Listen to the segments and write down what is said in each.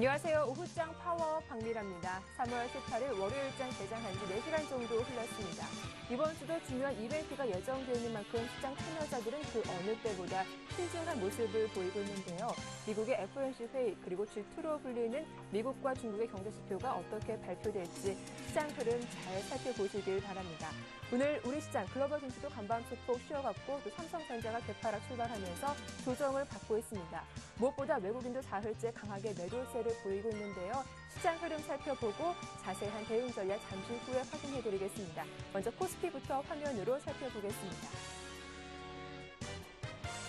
안녕하세요. 오후장 파워 박미라입니다. 3월 18일 월요일장 개장한 지 4시간 정도 흘렀습니다. 이번 주도 중요한 이벤트가 예정되어 있는 만큼 시장 참여자들은 그 어느 때보다 신중한 모습을 보이고 있는데요. 미국의 FOMC 회의 그리고 G2로 불리는 미국과 중국의 경제지표가 어떻게 발표될지 시장 흐름 잘 살펴보시길 바랍니다. 오늘 우리 시장 글로벌 증시도 간밤새 폭 쉬어갔고 또 삼성전자가 개파락 출발하면서 조정을 받고 있습니다. 무엇보다 외국인도 사흘째 강하게 매도세를 보이고 있는데요. 시장 흐름 살펴보고 자세한 대응 전략 잠시 후에 확인해드리겠습니다. 먼저 코스피부터 화면으로 살펴보겠습니다.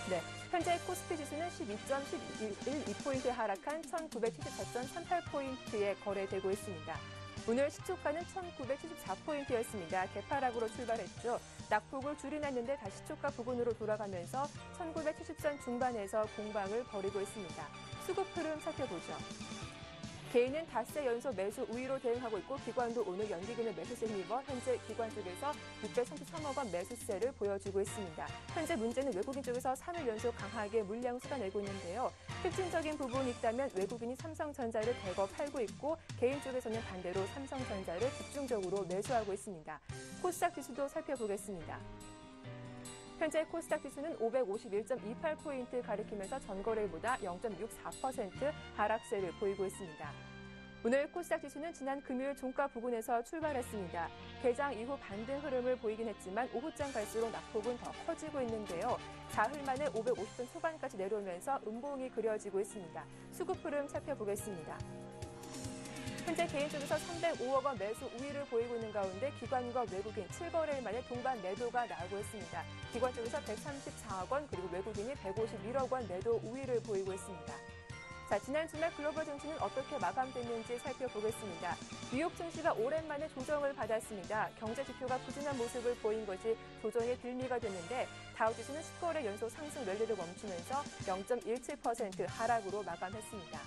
네, 현재 코스피 지수는 12.12포인트 하락한 1974.38포인트에 거래되고 있습니다. 오늘 시초가는 1974포인트였습니다. 개파락으로 출발했죠. 낙폭을 줄여놨는데 다시 시초가 부근으로 돌아가면서 1970선 중반에서 공방을 벌이고 있습니다. 수급 흐름 살펴보죠. 개인은 닷새 연속 매수 우위로 대응하고 있고 기관도 오늘 연기금의 매수세 힘입어 현재 기관 쪽에서 633억 원 매수세를 보여주고 있습니다. 현재 문제는 외국인 쪽에서 3일 연속 강하게 물량 쏟아내고 있는데요. 특징적인 부분이 있다면 외국인이 삼성전자를 대거 팔고 있고 개인 쪽에서는 반대로 삼성전자를 집중적으로 매수하고 있습니다. 코스닥 지수도 살펴보겠습니다. 현재 코스닥 지수는 551.28포인트 가리키면서 전거래일보다 0.64% 하락세를 보이고 있습니다. 오늘 코스닥 지수는 지난 금요일 종가 부근에서 출발했습니다. 개장 이후 반등 흐름을 보이긴 했지만 오후장 갈수록 낙폭은 더 커지고 있는데요. 사흘 만에 550선 초반까지 내려오면서 음봉이 그려지고 있습니다. 수급 흐름 살펴보겠습니다. 현재 개인 쪽에서 305억 원 매수 우위를 보이고 있는 가운데 기관과 외국인 7거래일 만에 동반 매도가 나오고 있습니다. 기관 쪽에서 134억 원 그리고 외국인이 151억 원 매도 우위를 보이고 있습니다. 자, 지난 주말 글로벌 증시는 어떻게 마감됐는지 살펴보겠습니다. 뉴욕 증시가 오랜만에 조정을 받았습니다. 경제 지표가 부진한 모습을 보인 것이 조정의 빌미가 됐는데 다우지수는 10거래 연속 상승 랠리를 멈추면서 0.17% 하락으로 마감했습니다.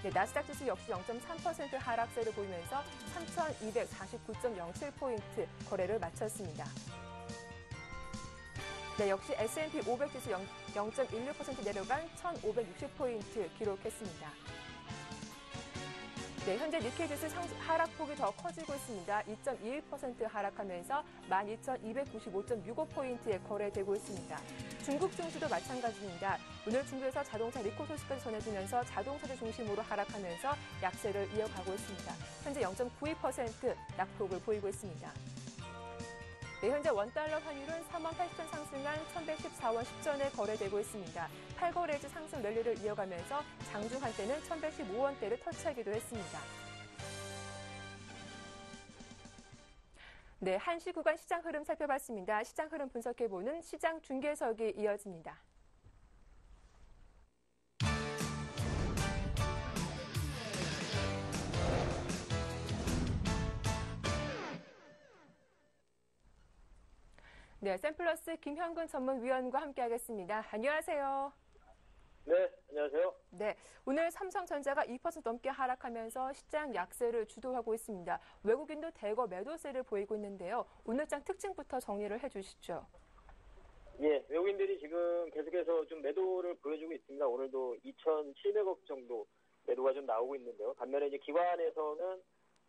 네, 나스닥 지수 역시 0.3% 하락세를 보이면서 3,249.07포인트 거래를 마쳤습니다. 네, 역시 S&P 500 지수 0.16% 내려간 1,560포인트 기록했습니다. 네, 현재 니케이 지수 하락폭이 더 커지고 있습니다. 2.21% 하락하면서 12,295.65포인트에 거래되고 있습니다. 중국 증시도 마찬가지입니다. 오늘 중국에서 자동차 리콜 소식까지 전해지면서 자동차주 중심으로 하락하면서 약세를 이어가고 있습니다. 현재 0.92% 낙폭을 보이고 있습니다. 네, 현재 원달러 환율은 3원 80전 상승한 1,114원 10전에 거래되고 있습니다. 8거래일 상승 랠리를 이어가면서 장중 한때는 1,115원대를 터치하기도 했습니다. 네, 1시 구간 시장 흐름 살펴봤습니다. 시장 흐름 분석해보는 시장 중계석이 이어집니다. 네, 샘플러스 김현근 전문위원과 함께하겠습니다. 안녕하세요. 네, 안녕하세요. 네, 오늘 삼성전자가 2% 넘게 하락하면서 시장 약세를 주도하고 있습니다. 외국인도 대거 매도세를 보이고 있는데요. 오늘장 특징부터 정리를 해주시죠. 예, 외국인들이 지금 계속해서 좀 매도를 보여주고 있습니다. 오늘도 2,700억 정도 매도가 좀 나오고 있는데요. 반면에 이제 기관에서는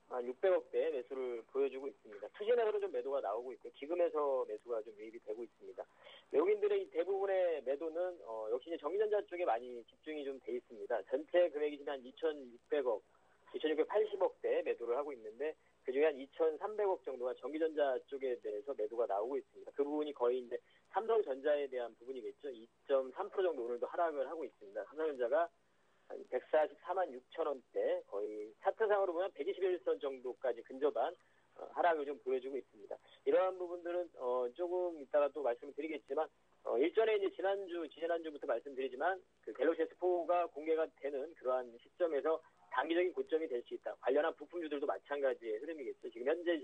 600억대 매수를 보여주고 있습니다. 투자에서는 좀 매도가 나오고 있고 기금에서 매수가 좀 유입이 되고 있습니다. 외국인들의 대부분의 매도는 역시 이제 전기전자 쪽에 많이 집중이 좀 돼 있습니다. 전체 금액이 지금 한 2,600억, 2,680억대 매도를 하고 있는데 그중에 한 2,300억 정도가 전기전자 쪽에 대해서 매도가 나오고 있습니다. 그 부분이 거의 이제 삼성전자에 대한 부분이겠죠. 2.3% 정도 오늘도 하락을 하고 있습니다. 삼성전자가 144만 6천 원대 거의 차트상으로 보면 121선 정도까지 근접한 하락을 좀 보여주고 있습니다. 이러한 부분들은 조금 이따가 또 말씀을 드리겠지만 일전에 이제 지난주부터 말씀드리지만 그 갤럭시 S4가 공개가 되는 그러한 시점에서 단기적인 고점이 될 수 있다. 관련한 부품주들도 마찬가지의 흐름이겠죠. 현재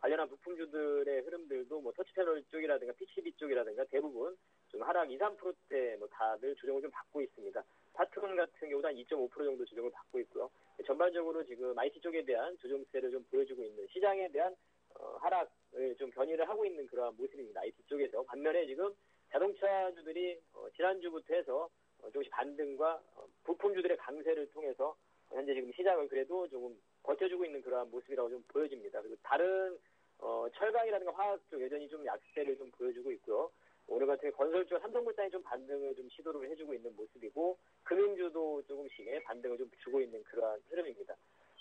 관련한 부품주들의 흐름들도 뭐 터치패널 쪽이라든가 PCB 쪽이라든가 대부분 좀 하락 2, 3%대 뭐 다들 조정을 좀 받고 있습니다. 파트론 같은 경우도 한 2.5% 정도 조정을 받고 있고요. 전반적으로 지금 IT 쪽에 대한 조정세를 좀 보여주고 있는 시장에 대한 하락을 좀 견인을 하고 있는 그러한 모습입니다. IT 쪽에서. 반면에 지금 자동차주들이 지난주부터 해서 조금씩 반등과 부품주들의 강세를 통해서 현재 지금 시장을 그래도 조금 버텨주고 있는 그러한 모습이라고 좀 보여집니다. 그리고 다른 철강이라든가 화학 쪽 여전히 좀 약세를 좀 보여주고 있고요. 오늘 같은 경우 건설 쪽 삼성물산이 좀 반등을 좀 시도를 해주고 있는 모습이고 금융주도 조금씩 반등을 좀 주고 있는 그러한 흐름입니다.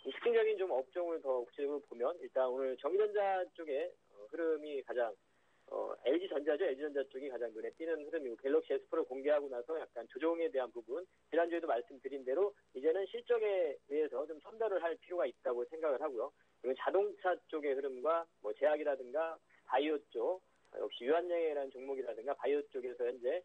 이 특징적인 좀 업종을 더 구체적으로 보면 일단 오늘 전기전자 쪽의 흐름이 가장 LG전자죠. LG전자 쪽이 가장 눈에 띄는 흐름이고 갤럭시 S4를 공개하고 나서 약간 조정에 대한 부분 지난주에도 말씀드린 대로 이제는 실적에 의해서 좀 선별을 할 필요가 있다고 생각을 하고요. 그리고 자동차 쪽의 흐름과 뭐 제약이라든가 바이오 쪽 역시 유한양해라는 종목이라든가 바이오 쪽에서 현재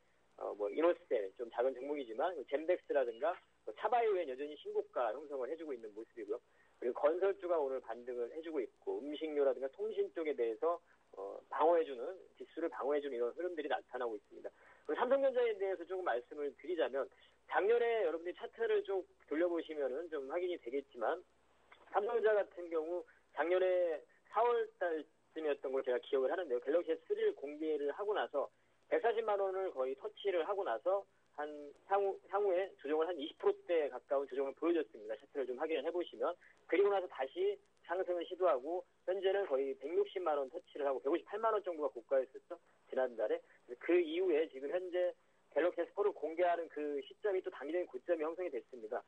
뭐 이노셀 좀 작은 종목이지만 젠백스라든가 차바이오엔 여전히 신고가 형성을 해주고 있는 모습이고요. 그리고 건설주가 오늘 반등을 해주고 있고 음식료라든가 통신 쪽에 대해서 방어해주는 지수를 방어해주는 이런 흐름들이 나타나고 있습니다. 그리고 삼성전자에 대해서 조금 말씀을 드리자면 작년에 여러분들이 차트를 좀 돌려보시면은 좀 확인이 되겠지만 삼성전자 같은 경우 작년에 4월 달쯤이었던 걸 제가 기억을 하는데요. 갤럭시 S3를 공개를 하고 나서 140만 원을 거의 터치를 하고 나서 한 향후에 조정을 한 20%대 가까운 조정을 보여줬습니다. 차트를 좀 확인을 해보시면. 그리고 나서 다시 상승을 시도하고 현재는 거의 160만 원 터치를 하고 158만 원 정도가 고가였었죠. 지난달에. 그 이후에 지금 현재 갤럭시 S4를 공개하는 그 시점이 또 단기적인 고점이 형성이 됐습니다.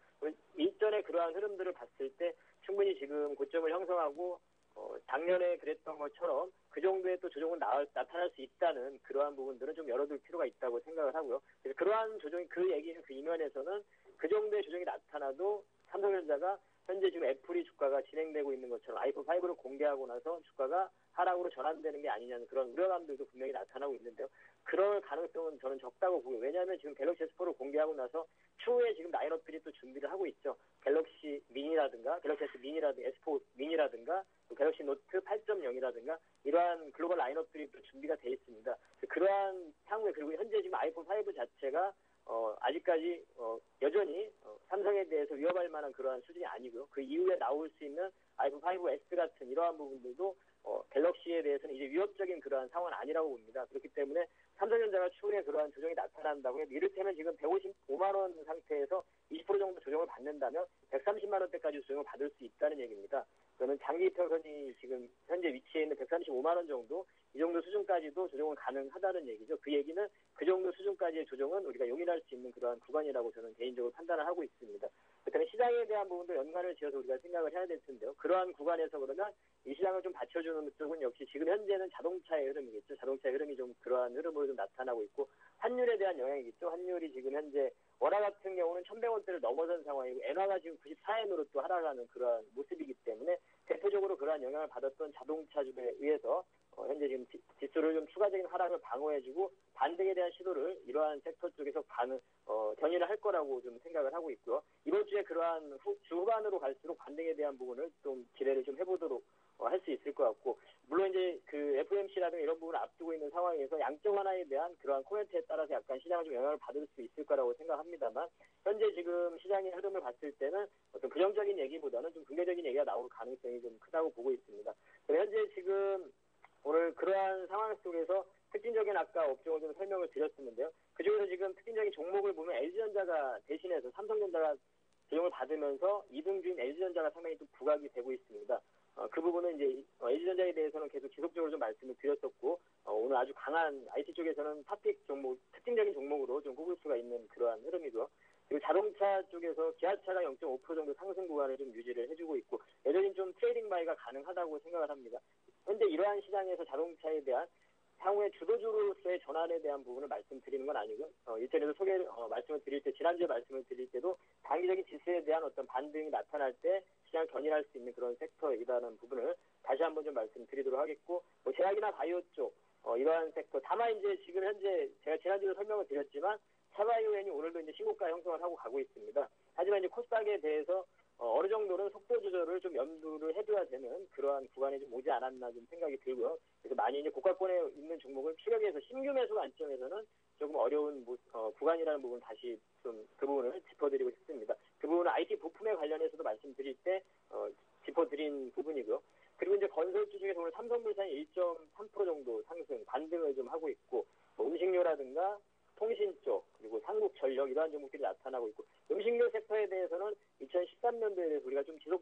일전에 그러한 흐름들을 봤을 때 충분히 지금 고점을 형성하고 작년에 그랬던 것처럼 그 정도의 또 조정은 나타날 수 있다는 그러한 부분들은 좀 열어둘 필요가 있다고 생각을 하고요. 그래서 그러한 조정이 그 얘기는 그 이면에서는 그 정도의 조정이 나타나도 삼성전자가 현재 지금 애플이 주가가 진행되고 있는 것처럼 아이폰 5를 공개하고 나서 주가가 하락으로 전환되는 게 아니냐는 그런 우려감들도 분명히 나타나고 있는데요. 그럴 가능성은 저는 적다고 보고요. 왜냐하면 지금 갤럭시 S4를 공개하고 나서 추후에 지금 라인업들이 또 준비를 하고 있죠. 갤럭시 미니라든가 갤럭시 S 미니라든가 S4 미니라든가 갤럭시 노트 8.0이라든가 이러한 글로벌 라인업들이 또 준비가 돼 있습니다. 그러한 향후에 그리고 현재 지금 아이폰 5 자체가 아직까지 여전히 삼성에 대해서 위협할 만한 그러한 수준이 아니고요. 그 이후에 나올 수 있는 아이폰 5S 같은 이러한 부분들도 갤럭시에 대해서는 이제 위협적인 그러한 상황은 아니라고 봅니다. 그렇기 때문에 삼성전자가 추후에 그러한 조정이 나타난다고 해도 이를테면 지금 155만 원 상태에서 20% 정도 조정을 받는다면 130만 원대까지 조정을 받을 수 있다는 얘기입니다. 그러면 장기 평선이 지금 현재 위치해 있는 135만 원 정도 이 정도 수준까지도 조정은 가능하다는 얘기죠. 그 얘기는 그 정도 수준까지의 조정은 우리가 용인할 수 있는 그러한 구간이라고 저는 개인적으로 판단을 하고 있습니다. 그렇다면 시장에 대한 부분도 연관을 지어서 우리가 생각을 해야 될 텐데요. 그러한 구간에서 그러면 이 시장을 좀 받쳐주는 쪽은 역시 지금 현재는 자동차의 흐름이겠죠. 자동차의 흐름이 좀 그러한 흐름으로 좀 나타나고 있고 환율에 대한 영향이겠죠. 환율이 지금 현재 원화 같은 경우는 1,100원대를 넘어선 상황이고 엔화가 지금 94엔으로 또 하락하는 그러한 모습이기 때문에 대표적으로 그러한 영향을 받았던 자동차주에 의해서 현재 지금 지수를 좀 추가적인 하락을 방어해주고 반등에 대한 시도를 이러한 섹터 쪽에서 견인을 할 거라고 좀 생각을 하고 있고요. 이번 주에 그러한 주 후반으로 갈수록 반등에 대한 부분을 좀 기대를 좀 해보도록 할 수 있을 것 같고 물론 이제 그 FOMC라든가 이런 부분을 앞두고 있는 상황에서 양적 완화에 대한 그러한 코멘트에 따라서 약간 시장은 좀 영향을 받을 수 있을 거라고 생각합니다만 현재 지금 시장의 흐름을 봤을 때는 어떤 부정적인 얘기보다는 좀 긍정적인 얘기가 나올 가능성이 좀 크다고 보고 있습니다. 현재 지금 오늘 그러한 상황 속에서 특징적인 아까 업종을 좀 설명을 드렸었는데요. 그중에서 지금 특징적인 종목을 보면 LG전자가 대신해서 삼성전자가 조정을 받으면서 2등주인 LG전자가 상당히 좀 부각이 되고 있습니다. 그 부분은 이제 LG전자에 대해서는 계속 지속적으로 좀 말씀을 드렸었고 오늘 아주 강한 IT 쪽에서는 탑픽 종목, 특징적인 종목으로 좀 꼽을 수가 있는 그러한 흐름이고요. 그리고 자동차 쪽에서 기아차가 0.5% 정도 상승 구간을 좀 유지를 해주고 있고 여전히 좀 트레이딩 바이가 가능하다고 생각을 합니다. 현재 이러한 시장에서 자동차에 대한 향후에 주도주로서의 전환에 대한 부분을 말씀드리는 건 아니고요. 이전에도 말씀을 드릴 때, 지난주에 말씀을 드릴 때도 단기적인 지수에 대한 어떤 반등이 나타날 때 시장을 견인할 수 있는 그런 섹터이라는 부분을 다시 한번 좀 말씀드리도록 하겠고, 제약이나 바이오 쪽, 이러한 섹터. 다만 이제 지금 현재 제가 지난주에 설명을 드렸지만, 차바이오엔이 오늘도 이제 신고가 형성을 하고 가고 있습니다. 하지만 이제 코스닥에 대해서 어느 정도는 속도 조절을 좀 염두를 해둬야 되는 그러한 구간이 좀 오지 않았나 좀 생각이 들고요. 그래서 많이 이제 고가권에 있는 종목을 추격해서 신규 매수 관점에서는 조금 어려운 구간이라는 부분 다시 좀 그 부분을 짚어드리고 싶습니다. 그 부분은 IT 부품에 관련해서도 말씀드릴 때 짚어드린 부분이고요. 그리고 이제 건설주 중에서 오늘 삼성물산이 1.3% 정도 상승 반등을 좀 하고 있고 음식료라든가 통신 쪽 그리고 한국전력 이러한 종목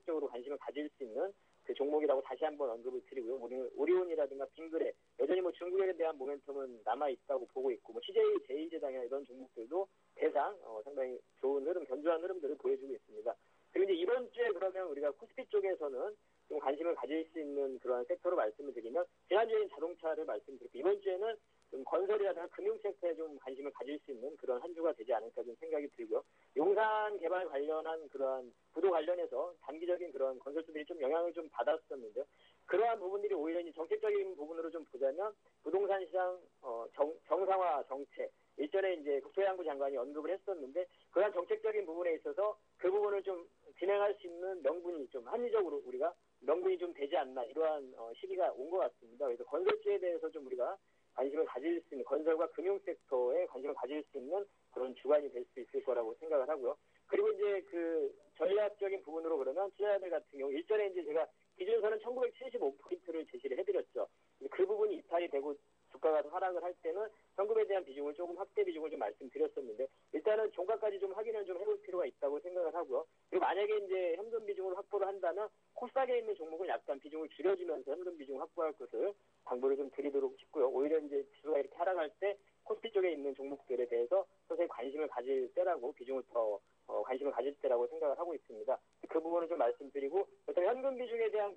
적극적으로 관심을 가질 수 있는 그 종목이라고 다시 한번 언급을 드리고요. 오리온이라든가 빙그레 여전히 뭐 중국에 대한 모멘텀은 남아 있다고 보고 있고 뭐 CJ 제일제당이나 이런 종목들도 대상 상당히 좋은 흐름, 견조한 흐름들을 보여주고 있습니다. 그리고 이제 이번 주에 그러면 우리가 코스피 쪽에서는 좀 관심을 가질 수 있는 그러한 섹터로 말씀을 드리면 지난주에는 자동차를 말씀드렸고 이번 주에는 좀 건설이라든가 금융 섹터에 좀 관심을 가질 수 있는 그런 한 주가 되지 않을까 좀 생각이 들고요. 용산 개발 관련한 그러한 부도 관련해서 단기적인 그런 건설주들이 좀 영향을 좀 받았었는데요. 그러한 부분들이 오히려 이제 정책적인 부분으로 좀 보자면 부동산 시장 정상화 정책 일전에 이제 국토해양부 장관이 언급을 했었는데 그러한 정책적인 부분에 있어서 그 부분을 좀 진행할 수 있는 명분이 좀 합리적으로 우리가 명분이 좀 되지 않나 이러한 시기가 온 것 같습니다. 그래서 건설주에 대해서 좀 우리가 관심을 가질 수 있는 건설과 금융 섹터에 관심을 가질 수 있는 그런 주관이 될 수 있을 거라고 생각을 하고요. 그리고 이제 그 전략적인 부분으로 그러면 투자자들 같은 경우 일전에 이제 제가 기준선은 1975포인트를 제시를 해드렸죠. 그 부분이 이탈이 되고 주가가 하락을 할 때는 현금에 대한 비중을 조금 확대 비중을 좀 말씀드렸었는데 일단은 종가까지 좀 확인을 좀 해볼 필요가 있다고 생각을 하고요. 그리고 만약에 이제 현금 비중을 확보를 한다면 코스닥에 있는 종목은 약간 비중을 줄여주면서 현금 비중을 확보할 것을 당부를 좀 드리도록 싶고요. 오히려 이제 지수가 이렇게 하락할 때 코스피 쪽에 있는 종목들에 대해서 선생님 관심을 가질 때라고 비중을 더 관심을 가질 때라고 생각을 하고 있습니다. 그 부분을 좀 말씀드리고 그렇다면 현금 비중에 대한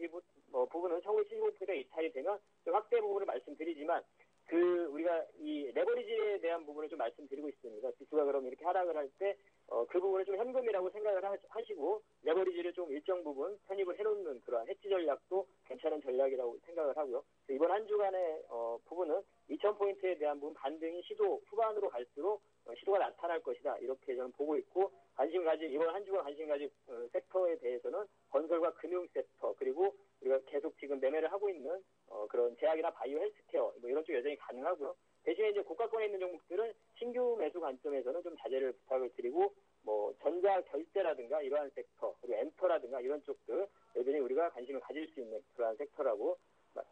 부분은 1975%가 이탈이 되면 좀 확대 부분을 말씀드리지만 그 우리가 이 레버리지에 대한 부분을 좀 말씀드리고 있습니다. 지수가 그럼 이렇게 하락을 할 때 그 부분을 좀 현금이라고 생각을 하시고 레버리지를 좀 일정 부분 편입을 해놓는 그러한 해지 전략도 괜찮은 전략이라고 생각을 하고요. 이번 한 주간의 부분은 2000포인트에 대한 부분 반등이 시도 후반으로 갈수록 시도가 나타날 것이다. 이렇게 저는 보고 있고 이번 한 주간 관심 가질 섹터에 대해서는 건설과 금융 섹터 그리고 우리가 계속 지금 매매를 하고 있는 그런 제약이나 바이오 헬스케어 뭐 이런 쪽 여전히 가능하고요. 대신에 이제 고가권에 있는 종목들은 신규 매수 관점에서는 좀 자제를 부탁을 드리고 뭐 전자 결제라든가 이러한 섹터 그리고 엔터라든가 이런 쪽들 여전히 우리가 관심을 가질 수 있는 그러한 섹터라고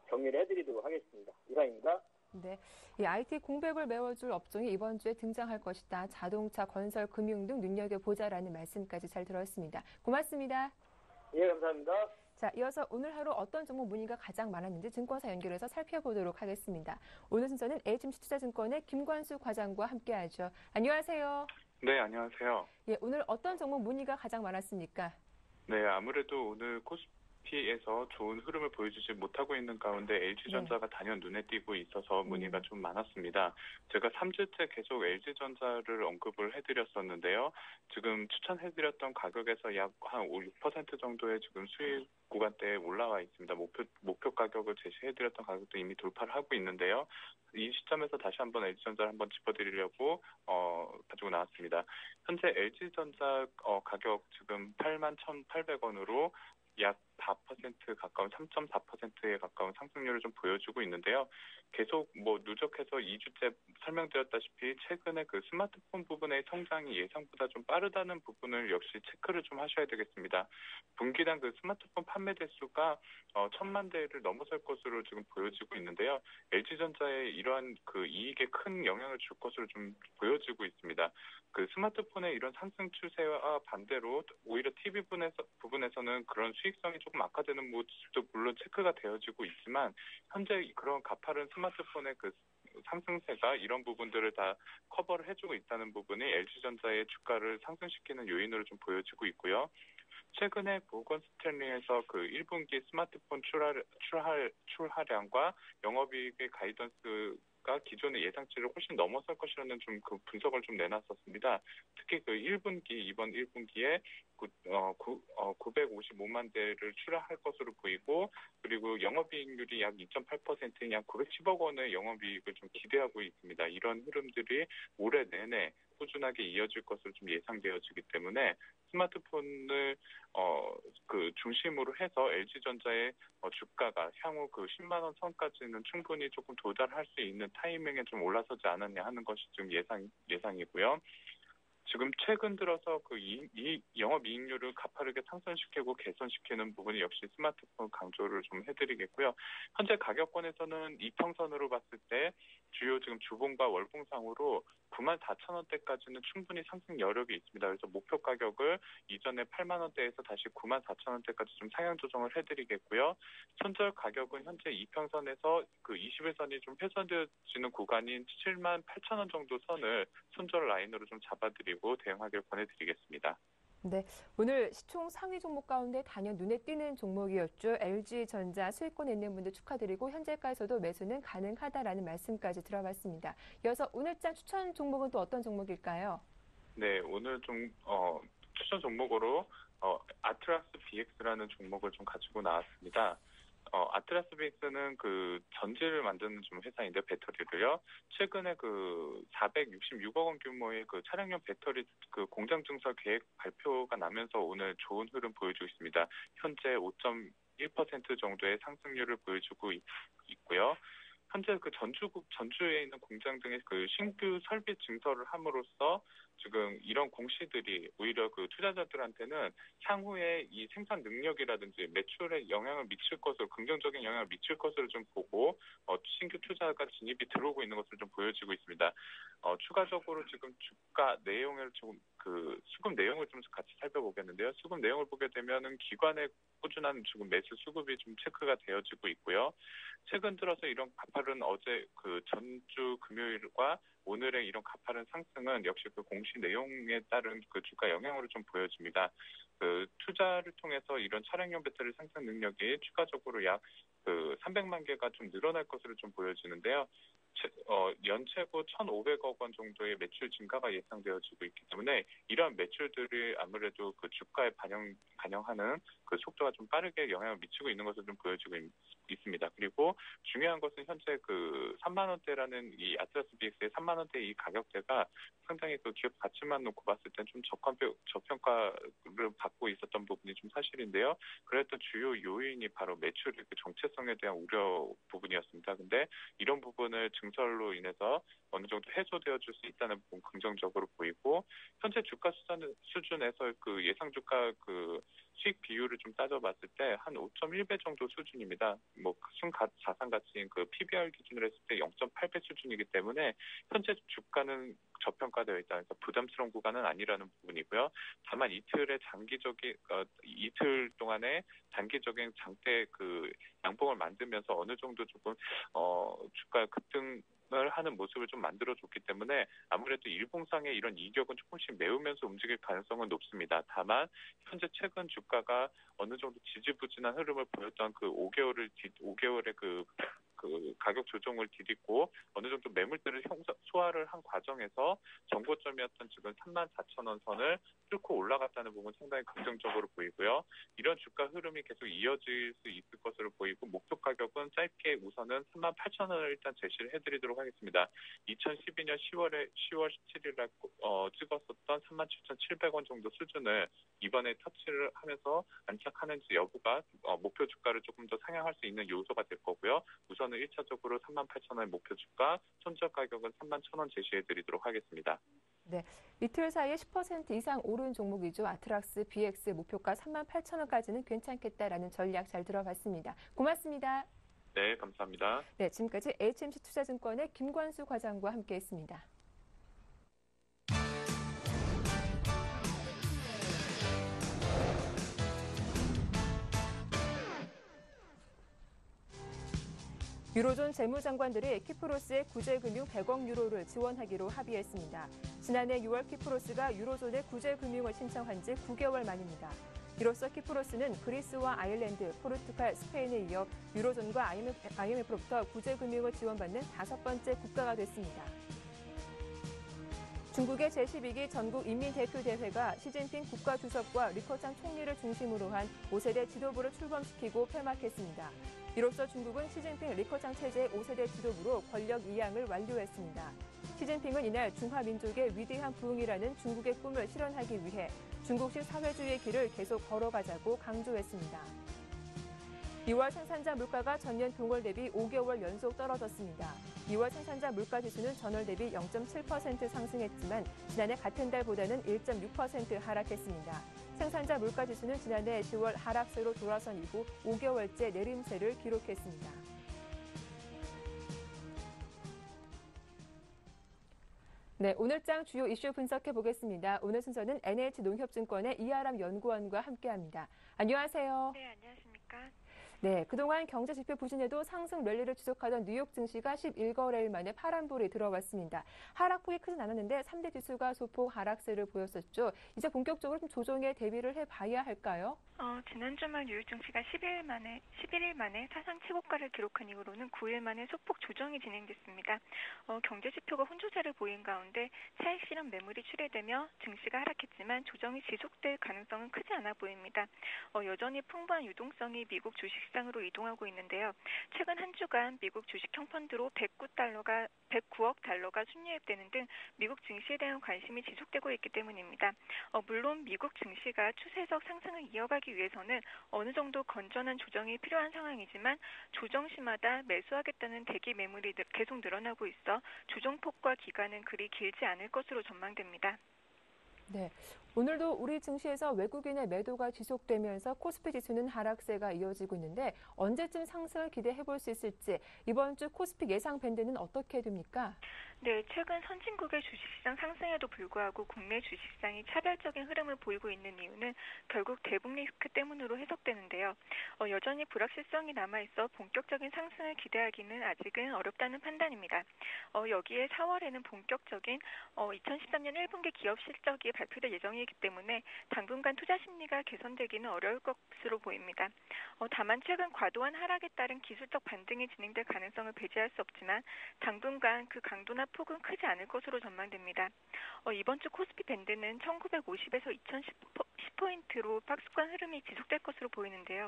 정리를 해드리도록 하겠습니다. 이상입니다. 네, 이 IT 공백을 메워줄 업종이 이번 주에 등장할 것이다. 자동차, 건설, 금융 등 눈여겨보자라는 말씀까지 잘 들었습니다. 고맙습니다. 예, 감사합니다. 자, 이어서 오늘 하루 어떤 종목 문의가 가장 많았는지 증권사 연결해서 살펴보도록 하겠습니다. 오늘 순서는 HMC투자증권의 김관수 과장과 함께하죠. 안녕하세요. 네, 안녕하세요. 예, 오늘 어떤 종목 문의가 가장 많았습니까? 네, 아무래도 오늘 코스피에서 좋은 흐름을 보여주지 못하고 있는 가운데 LG전자가 단연 눈에 띄고 있어서 문의가 좀 많았습니다. 제가 3주째 계속 LG전자를 언급을 해드렸었는데요. 지금 추천해드렸던 가격에서 약 한 5, 6% 정도의 지금 수익 구간대에 올라와 있습니다. 목표 가격을 제시해드렸던 가격도 이미 돌파를 하고 있는데요. 이 시점에서 다시 한번 LG전자를 한번 짚어드리려고 가지고 나왔습니다. 현재 LG전자 가격 지금 81,800원으로 약 4% 가까운 3.4%에 가까운 상승률을 좀 보여주고 있는데요. 계속 누적해서 2주째 설명드렸다시피 최근에 그 스마트폰 부분의 성장이 예상보다 좀 빠르다는 부분을 역시 체크를 좀 하셔야 되겠습니다. 분기당 그 스마트폰 판매 대수가 1,000만 대를 넘어설 것으로 지금 보여지고 있는데요. LG전자에 이러한 그 이익에 큰 영향을 줄 것으로 좀 보여지고 있습니다. 그 스마트폰의 이런 상승 추세와 반대로 오히려 TV 부분에서는 그런 수익성이 조금 악화되는 모습도 물론 체크가 되어지고 있지만 현재 그런 가파른 스마트폰의 그 상승세가 이런 부분들을 다 커버를 해주고 있다는 부분이 LG전자의 주가를 상승시키는 요인으로 좀 보여지고 있고요. 최근에 모건 스탠리에서 그 1분기 스마트폰 출하량과 영업이익의 가이던스가 기존의 예상치를 훨씬 넘어설 것이라는 좀 그 분석을 좀 내놨었습니다. 특히 그 이번 1분기에 955만 대를 출하할 것으로 보이고 그리고 영업이익률이 약 2.8%인 약 910억 원의 영업이익을 좀 기대하고 있습니다. 이런 흐름들이 올해 내내 꾸준하게 이어질 것으로 좀 예상되어지기 때문에 스마트폰을 그 중심으로 해서 LG전자의 주가가 향후 그 10만 원 선까지는 충분히 조금 도달할 수 있는 타이밍에 좀 올라서지 않았냐 하는 것이 지금 예상이고요. 지금 최근 들어서 그 이 영업이익률을 가파르게 상승시키고 개선시키는 부분이 역시 스마트폰 강조를 좀 해드리겠고요. 현재 가격권에서는 이평선으로 봤을 때 주요 지금 주봉과 월봉상으로 94,000원대까지는 충분히 상승 여력이 있습니다. 그래서 목표 가격을 이전에 8만 원대에서 다시 94,000원대까지 좀 상향 조정을 해드리겠고요. 손절 가격은 현재 이평선에서 그 21선이 좀 훼손되어지는 구간인 78,000원 정도 선을 손절 라인으로 좀 잡아드리고 대응하길 권해드리겠습니다. 네, 오늘 시총 상위 종목 가운데 단연 눈에 띄는 종목이었죠. LG전자 수익권에 있는 분들 축하드리고 현재가에서도 매수는 가능하다라는 말씀까지 들어봤습니다. 이어서 오늘장 추천 종목은 또 어떤 종목일까요? 네, 오늘 좀 추천 종목으로 아트라스 BX라는 종목을 좀 가지고 나왔습니다. 아트라스 BX는 그 전지를 만드는 좀 회사인데 배터리를요. 최근에 그 466억 원 규모의 그 차량용 배터리 그 공장 증설 계획 발표가 나면서 오늘 좋은 흐름 보여주고 있습니다. 현재 5.1% 정도의 상승률을 보여주고 있고요. 현재 그 전주에 있는 공장 등의 그 신규 설비 증설을 함으로써 지금 이런 공시들이 오히려 그 투자자들한테는 향후에 이 생산 능력이라든지 매출에 영향을 미칠 것으로 긍정적인 영향을 미칠 것으로 좀 보고 신규 투자가 진입이 들어오고 있는 것으로 좀 보여지고 있습니다. 추가적으로 지금 주가 내용을 좀 그 수급 내용을 좀 같이 살펴보겠는데요. 수급 내용을 보게 되면은 기관의 꾸준한 지금 매수 수급이 좀 체크가 되어지고 있고요. 최근 들어서 이런 가파른 어제 그 전주 금요일과 오늘의 이런 가파른 상승은 역시 그 공시 내용에 따른 그 주가 영향으로 좀 보여집니다. 그 투자를 통해서 이런 차량용 배터리 생산 능력이 추가적으로 약 그 300만 개가 좀 늘어날 것으로 좀 보여지는데요. 연체고 1,500억 원 정도의 매출 증가가 예상되어지고 있기 때문에 이러한 매출들이 아무래도 그 주가에 반영하는 그 속도가 좀 빠르게 영향을 미치고 있는 것으로 좀 보여지고 있습니다. 그리고 중요한 것은 현재 그 3만 원대라는 이 아트라스 BX의 3만 원대 이 가격대가 상당히 그 기업 가치만 놓고 봤을 땐 좀 저평가를 받고 있었던 부분이 좀 사실인데요. 그랬던 주요 요인이 바로 매출의 그 정체성에 대한 우려 부분이었습니다. 근데 이런 부분을 증설로 인해서 어느 정도 해소되어 줄 수 있다는 부분 긍정적으로 보이고 현재 주가 수준에서 그 예상 주가 그 수익 비율을 좀 따져봤을 때 한 5.1배 정도 수준입니다. 뭐 순자산 가치인 그 PBR 기준으로 했을 때 0.8배 수준이기 때문에 현재 주가는 저평가되어 있다. 그래서 부담스러운 구간은 아니라는 부분이고요. 다만 이틀 동안의 단기적인 장대 그 양봉을 만들면서 어느 정도 조금 주가 급등 을 하는 모습을 좀 만들어줬기 때문에 아무래도 일봉상의 이런 이격은 조금씩 메우면서 움직일 가능성은 높습니다. 다만 현재 최근 주가가 어느 정도 지지부진한 흐름을 보였던 그 5개월의 그 가격 조정을 디딛고 어느 정도 매물들을 소화를 한 과정에서 정고점이었던 지금 34,000원 선을 뚫고 올라갔다는 부분 상당히 긍정적으로 보이고요. 이런 주가 흐름이 계속 이어질 수 있을 것으로 보이고 목표 가격은 짧게 우선은 38,000원을 일단 제시를 해드리도록 하겠습니다. 2012년 10월 17일 날 찍었었던 37,700원 정도 수준을 이번에 터치를 하면서 안착하는지 여부가 목표 주가를 조금 더 상향할 수 있는 요소가 될 거고요. 우선은 1차적으로 38,000원의 목표 주가, 손절 가격은 31,000원 제시해드리도록 하겠습니다. 네, 이틀 사이에 10% 이상 오른 종목이죠. 아트락스 BX 목표가 38,000원까지는 괜찮겠다라는 전략 잘 들어봤습니다. 고맙습니다. 네, 감사합니다. 네, 지금까지 HMC 투자증권의 김관수 과장과 함께했습니다. 유로존 재무장관들이 키프로스의 구제금융 100억 유로를 지원하기로 합의했습니다. 지난해 6월 키프로스가 유로존에 구제금융을 신청한 지 9개월 만입니다. 이로써 키프로스는 그리스와 아일랜드, 포르투갈, 스페인에 이어 유로존과 IMF로부터 구제금융을 지원받는 5번째 국가가 됐습니다. 중국의 제12기 전국인민대표대회가 시진핑 국가주석과 리커창 총리를 중심으로 한 5세대 지도부를 출범시키고 폐막했습니다. 이로써 중국은 시진핑 리커창 체제의 5세대 지도부로 권력 이양을 완료했습니다. 시진핑은 이날 중화민족의 위대한 부흥이라는 중국의 꿈을 실현하기 위해 중국식 사회주의의 길을 계속 걸어가자고 강조했습니다. 2월 생산자 물가가 전년 동월 대비 5개월 연속 떨어졌습니다. 2월 생산자 물가 지수는 전월 대비 0.7% 상승했지만 지난해 같은 달보다는 1.6% 하락했습니다. 생산자 물가 지수는 지난해 10월 하락세로 돌아선 이후 5개월째 내림세를 기록했습니다. 네, 오늘장 주요 이슈 분석해 보겠습니다. 오늘 순서는 NH농협증권의 이하람 연구원과 함께합니다. 안녕하세요. 네, 안녕하십니까. 네, 그동안 경제지표 부진에도 상승 랠리를 지속하던 뉴욕 증시가 11거래일 만에 파란불이 들어왔습니다. 하락폭이 크진 않았는데 3대 지수가 소폭 하락세를 보였었죠. 이제 본격적으로 좀 조정에 대비를 해봐야 할까요? 지난 주말 뉴욕 증시가 11일 만에 사상 최고가를 기록한 이후로는 9일 만에 소폭 조정이 진행됐습니다. 경제 지표가 혼조세를 보인 가운데 차익 실현 매물이 출회되며 증시가 하락했지만 조정이 지속될 가능성은 크지 않아 보입니다. 여전히 풍부한 유동성이 미국 주식시장으로 이동하고 있는데요. 최근 한 주간 미국 주식형 펀드로 109억 달러가 순유입되는 등 미국 증시에 대한 관심이 지속되고 있기 때문입니다. 물론 미국 증시가 추세적 상승을 이어가기 위해서는 어느 정도 건전한 조정이 필요한 상황이지만 조정 시마다 매수하겠다는 대기 매물이 계속 늘어나고 있어 조정폭과 기간은 그리 길지 않을 것으로 전망됩니다. 네, 오늘도 우리 증시에서 외국인의 매도가 지속되면서 코스피 지수는 하락세가 이어지고 있는데 언제쯤 상승을 기대해 볼 수 있을지 이번 주 코스피 예상 밴드는 어떻게 됩니까? 네, 최근 선진국의 주식시장 상승에도 불구하고 국내 주식시장이 차별적인 흐름을 보이고 있는 이유는 결국 대북 리스크 때문으로 해석되는데요. 여전히 불확실성이 남아있어 본격적인 상승을 기대하기는 아직은 어렵다는 판단입니다. 여기에 4월에는 본격적인 2013년 1분기 기업 실적이 발표될 예정이기 때문에 당분간 투자 심리가 개선되기는 어려울 것으로 보입니다. 다만 최근 과도한 하락에 따른 기술적 반등이 진행될 가능성을 배제할 수 없지만 당분간 그 강도나 폭은 크지 않을 것으로 전망됩니다. 이번 주 코스피 밴드는 1950에서 2010포인트로 박스권 흐름이 지속될 것으로 보이는데요.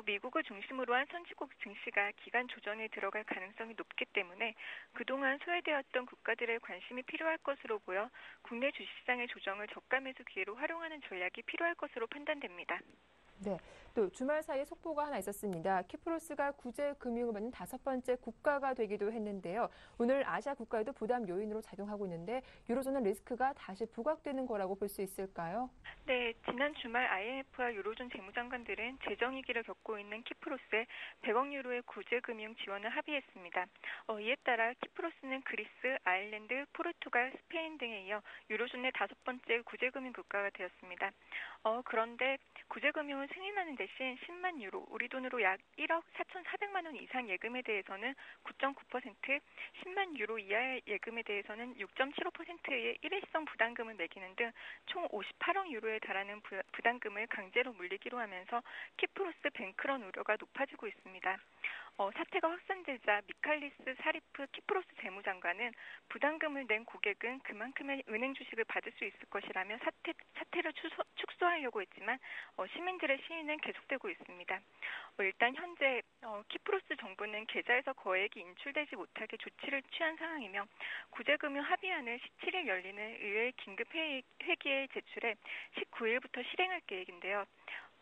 미국을 중심으로 한 선진국 증시가 기간 조정에 들어갈 가능성이 높기 때문에 그동안 소외되었던 국가들의 관심이 필요할 것으로 보여 국내 주식시장의 조정을 저가 매수 기회로 활용하는 전략이 필요할 것으로 판단됩니다. 네, 또 주말 사이에 속보가 하나 있었습니다. 키프로스가 구제 금융을 받는 5번째 국가가 되기도 했는데요. 오늘 아시아 국가에도 부담 요인으로 작용하고 있는데 유로존은 리스크가 다시 부각되는 거라고 볼 수 있을까요? 네, 지난 주말 IMF와 유로존 재무장관들은 재정위기를 겪고 있는 키프로스에 100억 유로의 구제 금융 지원을 합의했습니다. 이에 따라 키프로스는 그리스, 아일랜드, 포르투갈, 스페인 등에 이어 유로존의 5번째 구제 금융 국가가 되었습니다. 그런데 구제 금융을 승인하는 대신 10만 유로, 우리 돈으로 약 1억 4,400만 원 이상 예금에 대해서는 9.9%, 10만 유로 이하의 예금에 대해서는 6.75%의 일회성 부담금을 매기는 등 총 58억 유로에 달하는 부담금을 강제로 물리기로 하면서 키프로스 뱅크런 우려가 높아지고 있습니다. 사태가 확산되자 미칼리스 사리프 키프로스 재무장관은 부담금을 낸 고객은 그만큼의 은행 주식을 받을 수 있을 것이라며 사태를 축소하려고 했지만 시민들의 시위는 계속되고 있습니다. 일단 현재 키프로스 정부는 계좌에서 거액이 인출되지 못하게 조치를 취한 상황이며 구제금융 합의안을 17일 열리는 의회 긴급회기에 제출해 19일부터 실행할 계획인데요.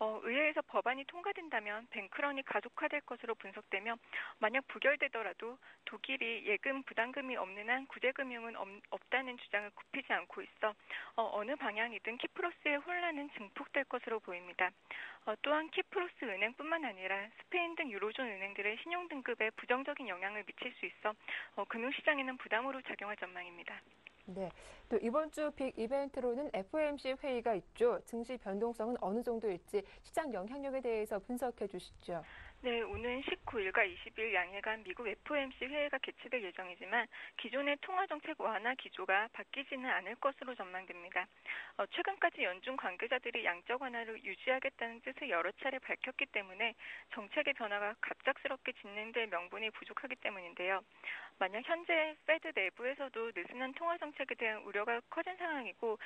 의회에서 법안이 통과된다면 뱅크런이 가속화될 것으로 분석되며 만약 부결되더라도 독일이 예금 부담금이 없는 한 구제금융은 없다는 주장을 굽히지 않고 있어 어느 방향이든 키프로스의 혼란은 증폭될 것으로 보입니다. 또한 키프로스 은행뿐만 아니라 스페인 등 유로존 은행들의 신용등급에 부정적인 영향을 미칠 수 있어 금융시장에는 부담으로 작용할 전망입니다. 네, 또 이번 주 빅 이벤트로는 FOMC 회의가 있죠. 증시 변동성은 어느 정도일지 시장 영향력에 대해서 분석해 주시죠. 네, 오는 19일과 20일 양일간 미국 FOMC 회의가 개최될 예정이지만 기존의 통화정책 완화 기조가 바뀌지는 않을 것으로 전망됩니다. 최근까지 연준 관계자들이 양적 완화를 유지하겠다는 뜻을 여러 차례 밝혔기 때문에 정책의 변화가 갑작스럽게 진행될 명분이 부족하기 때문인데요. 만약 현재 페드 내부에서도 느슨한 통화정책에 대한 우려가 커진 상황이고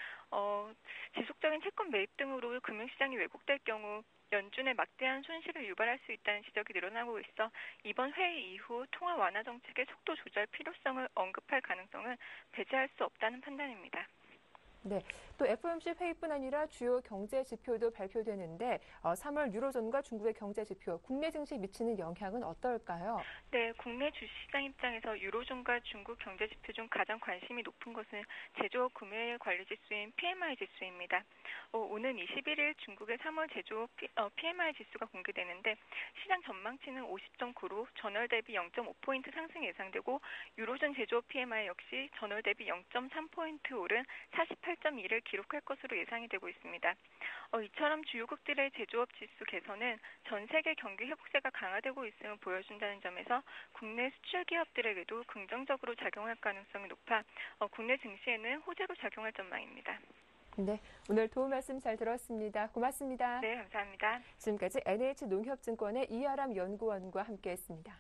지속적인 채권 매입 등으로 금융시장이 왜곡될 경우 연준의 막대한 손실을 유발할 수 있다는 지적이 늘어나고 있어 이번 회의 이후 통화 완화 정책의 속도 조절 필요성을 언급할 가능성은 배제할 수 없다는 판단입니다. 네, 또 또 FOMC 회의뿐 아니라 주요 경제 지표도 발표되는데 3월 유로존과 중국의 경제 지표, 국내 증시에 미치는 영향은 어떨까요? 네, 국내 주식시장 입장에서 유로존과 중국 경제 지표 중 가장 관심이 높은 것은 제조업 구매일 관리 지수인 PMI 지수입니다. 오는 21일 중국의 3월 제조업 PMI 지수가 공개되는데 시장 전망치는 50.9로 전월 대비 0.5포인트 상승 예상되고 유로존 제조업 PMI 역시 전월 대비 0.3포인트 오른 48.2를 기록할 것으로 예상이 되고 있습니다. 이처럼 주요국들의 제조업 지수 개선은 전 세계 경기 회복세가 강화되고 있음을 보여준다는 점에서 국내 수출 기업들에게도 긍정적으로 작용할 가능성이 높아 국내 증시에는 호재로 작용할 전망입니다. 네, 오늘 도움 말씀 잘 들었습니다. 고맙습니다. 네, 감사합니다. 지금까지 NH농협증권의 이아람 연구원과 함께했습니다.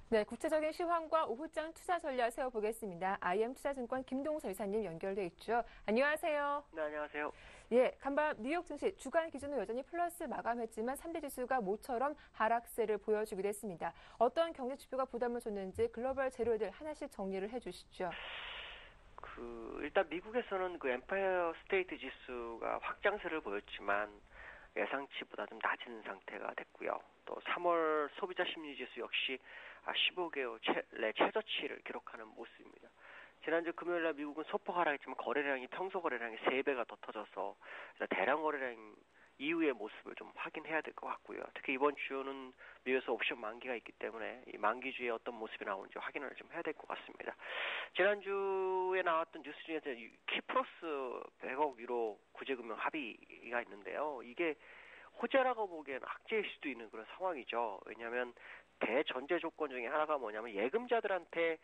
네, 구체적인 시황과 오후장 투자 전략 세워보겠습니다. IM투자증권 김동서 이사님 연결돼 있죠. 안녕하세요. 네, 안녕하세요. 예, 간밤 뉴욕 증시 주간 기준으로 여전히 플러스 마감했지만 3대 지수가 모처럼 하락세를 보여주기도 했습니다. 어떤 경제 지표가 부담을 줬는지 글로벌 재료들 하나씩 정리를 해주시죠. 일단 미국에서는 엠파이어 스테이트 지수가 확장세를 보였지만 예상치보다 좀 낮은 상태가 됐고요. 또 3월 소비자 심리 지수 역시 15개월 내 최저치를 기록하는 모습입니다. 지난주 금요일날 미국은 소폭 하락했지만 거래량이 평소 거래량의 3배가 더 터져서 대량 거래량 이후의 모습을 좀 확인해야 될 것 같고요. 특히 이번 주는 미국에서 옵션 만기가 있기 때문에 이 만기주에 어떤 모습이 나오는지 확인을 좀 해야 될 것 같습니다. 지난주에 나왔던 뉴스 중에서 키프로스 100억 유로 구제금융 합의가 있는데요. 이게 호재라고 보기에는 악재일 수도 있는 그런 상황이죠. 왜냐하면 대전제 조건 중에 하나가 뭐냐면 예금자들한테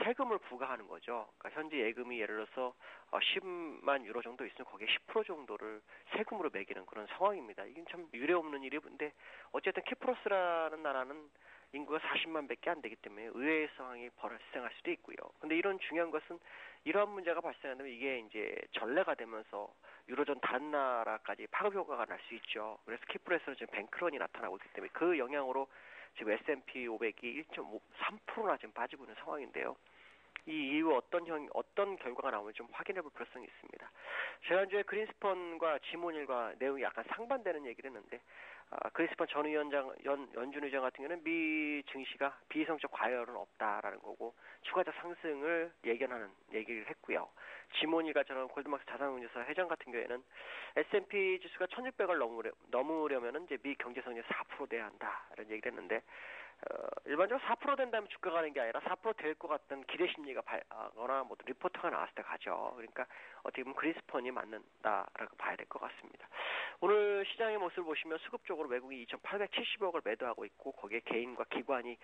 세금을 부과하는 거죠. 그러니까 현재 예금이 예를 들어서 10만 유로 정도 있으면 거기에 10% 정도를 세금으로 매기는 그런 상황입니다. 이게 참 유례없는 일인데 어쨌든 키프로스라는 나라는 인구가 40만 밖에 안 되기 때문에 의외의 상황이 발생할 수도 있고요. 근데 이런 중요한 것은 이러한 문제가 발생한다면 이게 이제 전례가 되면서 유로존 다른 나라까지 파급 효과가 날 수 있죠. 그래서 키프로스는 지금 뱅크런이 나타나고 있기 때문에 그 영향으로 지금 S&P 500이 1.3%나 지금 빠지고 있는 상황인데요. 이 이후 어떤 결과가 나오면 좀 확인해 볼 필요성이 있습니다. 지난주에 그린스펀과 지모닐과 내용이 약간 상반되는 얘기를 했는데, 그린스펀 전 연준 의장 같은 경우는 미 증시가 비이성적 과열은 없다라는 거고 추가적 상승을 예견하는 얘기를 했고요. 지모닐과 저는 골드만삭스 자산운용사 회장 같은 경우에는 S&P 지수가 1600을 넘으려면은 이제 미 경제 성장이 4% 돼야 한다 이런 얘기를 했는데, 일반적으로 4% 된다면 주가 가는 게 아니라 4% 될 것 같은 기대 심리가 거나 뭐 리포트가 나왔을 때 가죠. 그러니까 어떻게 보면 그린스펀이 맞는다라고 봐야 될 것 같습니다. 오늘 시장의 모습을 보시면 수급적으로 외국이 2,870억을 매도하고 있고 거기에 개인과 기관이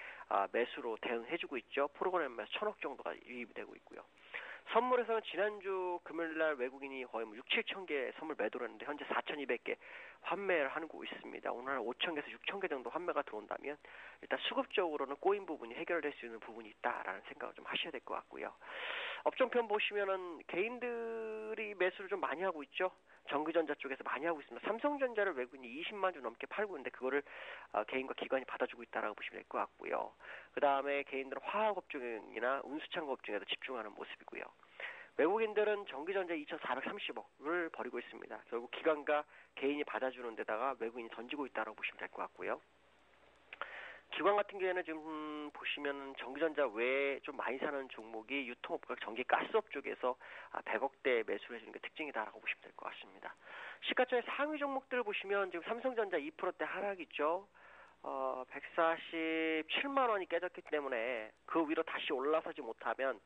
매수로 대응해주고 있죠. 프로그램에서 1,000억 정도가 유입이 되고 있고요. 선물에서는 지난주 금요일날 외국인이 거의 6, 7천 개 선물 매도를 했는데 현재 4,200개 환매를 하고 있습니다. 오늘 5,000개에서 6,000개 정도 환매가 들어온다면 일단 수급적으로는 꼬인 부분이 해결될 수 있는 부분이 있다라는 생각을 좀 하셔야 될 것 같고요. 업종편 보시면은 개인들이 매수를 좀 많이 하고 있죠. 전기전자 쪽에서 많이 하고 있습니다. 삼성전자를 외국인이 20만 주 넘게 팔고 있는데 그거를 개인과 기관이 받아주고 있다라고 보시면 될 것 같고요. 그 다음에 개인들은 화학업종이나 운수창고업종에도 집중하는 모습이고요. 외국인들은 전기전자 2,430억을 벌이고 있습니다. 결국 기관과 개인이 받아주는 데다가 외국인이 던지고 있다고 보시면 될 것 같고요. 기관 같은 경우에는 지금 보시면 전기전자 외에 좀 많이 사는 종목이 유통업과 전기 가스업 쪽에서 100억대 매수를 해주는 게 특징이다라고 보시면 될 것 같습니다. 시가총액 상위 종목들을 보시면 지금 삼성전자 2%대 하락 있죠. 147만 원이 깨졌기 때문에 그 위로 다시 올라서지 못하면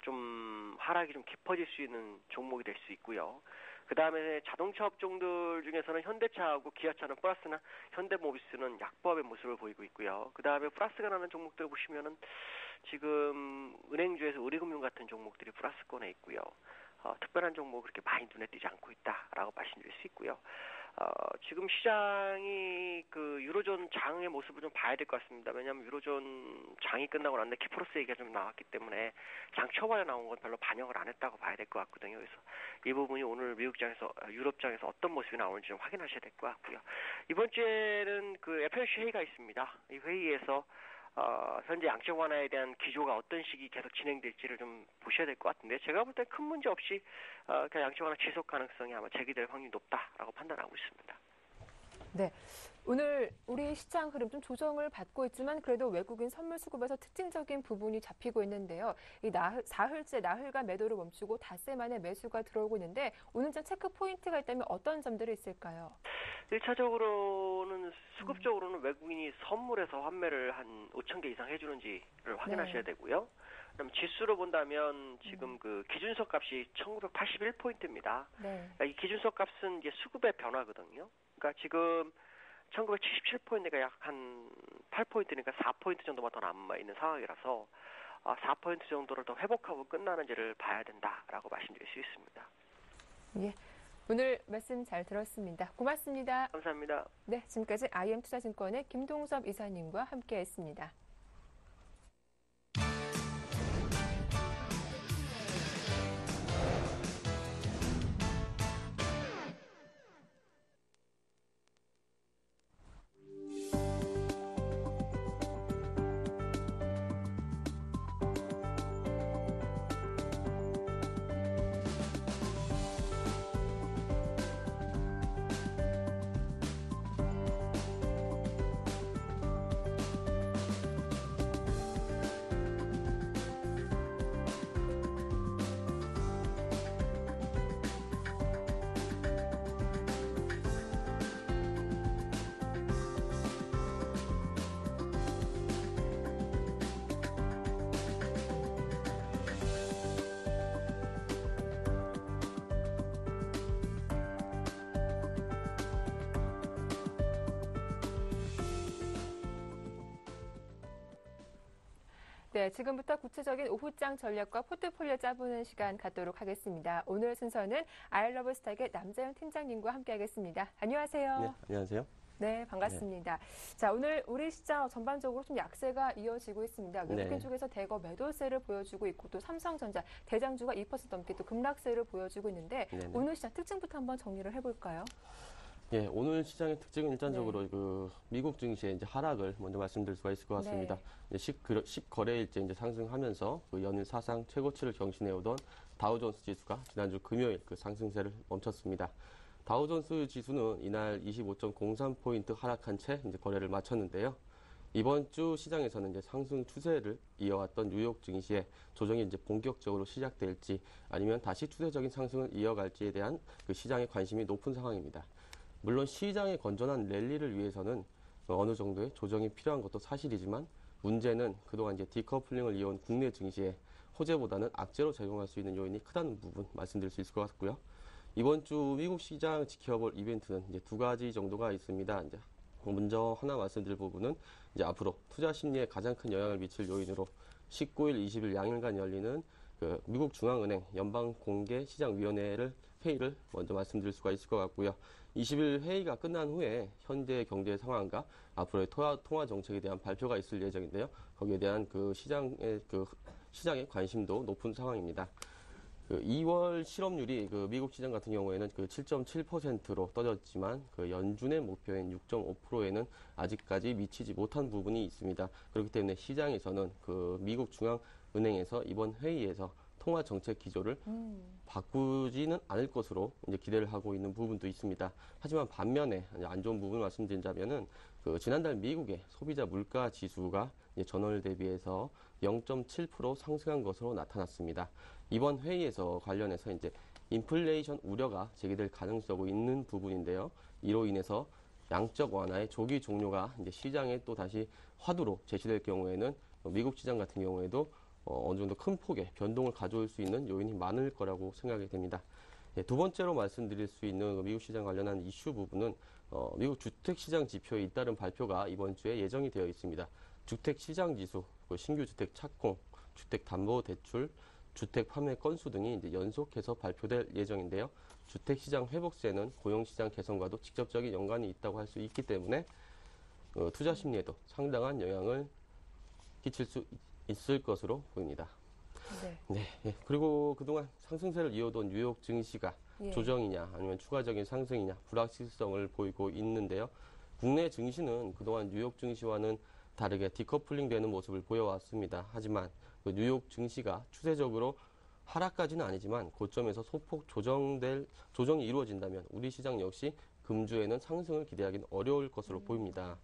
좀 하락이 좀 깊어질 수 있는 종목이 될 수 있고요. 그 다음에 자동차 업종들 중에서는 현대차하고 기아차는 플러스나 현대모비스는 약보합의 모습을 보이고 있고요. 그 다음에 플러스가 나는 종목들 보시면은 지금 은행주에서 의료금융 같은 종목들이 플러스권에 있고요. 특별한 종목 그렇게 많이 눈에 띄지 않고 있다라고 말씀드릴 수 있고요. 지금 시장이 그 유로존 장의 모습을 좀 봐야 될 것 같습니다. 왜냐하면 유로존 장이 끝나고 났는데 키프로스 얘기가 좀 나왔기 때문에 장 초반에 나온 건 별로 반영을 안 했다고 봐야 될 것 같거든요. 그래서 이 부분이 오늘 미국장에서 유럽장에서 어떤 모습이 나오는지 좀 확인하셔야 될 것 같고요. 이번 주에는 그 FOMC 회의가 있습니다. 이 회의에서 현재 양적 완화에 대한 기조가 어떤 식이 계속 진행될지를 좀 보셔야 될 것 같은데 제가 볼 때 큰 문제 없이 그냥 양적 완화 지속 가능성이 아마 제기될 확률이 높다라고 판단하고 있습니다. 네, 오늘 우리 시장 흐름 좀 조정을 받고 있지만 그래도 외국인 선물 수급에서 특징적인 부분이 잡히고 있는데요. 이 사흘째 나흘간 매도를 멈추고 닷새 만에 매수가 들어오고 있는데 오늘 좀 체크 포인트가 있다면 어떤 점들이 있을까요? 1차적으로는 수급적으로는 외국인이 선물에서 환매를 한 5,000개 이상 해주는지를 확인하셔야 되고요. 그럼 지수로 본다면 지금 그 기준석 값이 1981포인트입니다. 네. 이 기준석 값은 이제 수급의 변화거든요. 그러니까 지금 1977포인트가 약 한 8포인트니까 4포인트 정도만 더 남아 있는 상황이라서 4포인트 정도를 더 회복하고 끝나는지를 봐야 된다라고 말씀드릴 수 있습니다. 예. 오늘 말씀 잘 들었습니다. 고맙습니다. 감사합니다. 네, 지금까지 IM투자증권의 김동섭 이사님과 함께했습니다. 네, 지금부터 구체적인 오후장 전략과 포트폴리오 짜보는 시간 갖도록 하겠습니다. 오늘 순서는 아이러브스탁의 남자영 팀장님과 함께하겠습니다. 안녕하세요. 네, 안녕하세요. 네, 반갑습니다. 자, 오늘 우리 시장 전반적으로 좀 약세가 이어지고 있습니다. 외국인 네. 쪽에서 대거 매도세를 보여주고 있고 또 삼성전자 대장주가 2% 넘게 또 급락세를 보여주고 있는데 네네. 오늘 시장 특징부터 한번 정리를 해볼까요? 예, 오늘 시장의 특징은 일단적으로 네. 그 미국 증시의 이제 하락을 먼저 말씀드릴 수가 있을 것 같습니다. 네. 이제 10거래일째 이제 상승하면서 그 연일 사상 최고치를 경신해오던 다우존스 지수가 지난주 금요일 그 상승세를 멈췄습니다. 다우존스 지수는 이날 25.03포인트 하락한 채 이제 거래를 마쳤는데요. 이번 주 시장에서는 이제 상승 추세를 이어왔던 뉴욕 증시의 조정이 이제 본격적으로 시작될지 아니면 다시 추세적인 상승을 이어갈지에 대한 그 시장의 관심이 높은 상황입니다. 물론 시장의 건전한 랠리를 위해서는 어느 정도의 조정이 필요한 것도 사실이지만 문제는 그동안 이제 디커플링을 이어온 국내 증시에 호재보다는 악재로 작용할 수 있는 요인이 크다는 부분 말씀드릴 수 있을 것 같고요. 이번 주 미국 시장 지켜볼 이벤트는 이제 두 가지 정도가 있습니다. 이제 먼저 하나 말씀드릴 부분은 이제 앞으로 투자 심리에 가장 큰 영향을 미칠 요인으로 19일, 20일 양일간 열리는 그 미국 중앙은행 연방공개시장위원회를 회의를 먼저 말씀드릴 수가 있을 것 같고요. 20일 회의가 끝난 후에 현재 경제 상황과 앞으로의 통화 정책에 대한 발표가 있을 예정인데요. 거기에 대한 그 시장의 관심도 높은 상황입니다. 그 2월 실업률이 그 미국 시장 같은 경우에는 그 7.7%로 떨어졌지만 그 연준의 목표인 6.5%에는 아직까지 미치지 못한 부분이 있습니다. 그렇기 때문에 시장에서는 그 미국 중앙은행에서 이번 회의에서 통화 정책 기조를 바꾸지는 않을 것으로 이제 기대를 하고 있는 부분도 있습니다. 하지만 반면에 안 좋은 부분 말씀드리자면은 그 지난달 미국의 소비자 물가 지수가 이제 전월 대비해서 0.7% 상승한 것으로 나타났습니다. 이번 회의에서 관련해서 이제 인플레이션 우려가 제기될 가능성이 있는 부분인데요. 이로 인해서 양적 완화의 조기 종료가 이제 시장에 또 다시 화두로 제시될 경우에는 미국 시장 같은 경우에도 어느 정도 큰 폭의 변동을 가져올 수 있는 요인이 많을 거라고 생각이 됩니다. 네, 두 번째로 말씀드릴 수 있는 미국 시장 관련한 이슈 부분은 미국 주택시장 지표에 잇따른 발표가 이번 주에 예정이 되어 있습니다. 주택시장지수, 신규 주택 착공, 주택담보대출, 주택 판매 건수 등이 이제 연속해서 발표될 예정인데요. 주택시장 회복세는 고용시장 개선과도 직접적인 연관이 있다고 할 수 있기 때문에 투자 심리에도 상당한 영향을 끼칠 수 있을 것으로 보입니다. 네. 네. 그리고 그동안 상승세를 이어던 뉴욕 증시가 예. 조정이냐 아니면 추가적인 상승이냐 불확실성을 보이고 있는데요. 국내 증시는 그동안 뉴욕 증시와는 다르게 디커플링 되는 모습을 보여왔습니다. 하지만 그 뉴욕 증시가 추세적으로 하락까지는 아니지만 고점에서 소폭 조정이 이루어진다면 우리 시장 역시 금주에는 상승을 기대하기는 어려울 것으로 보입니다.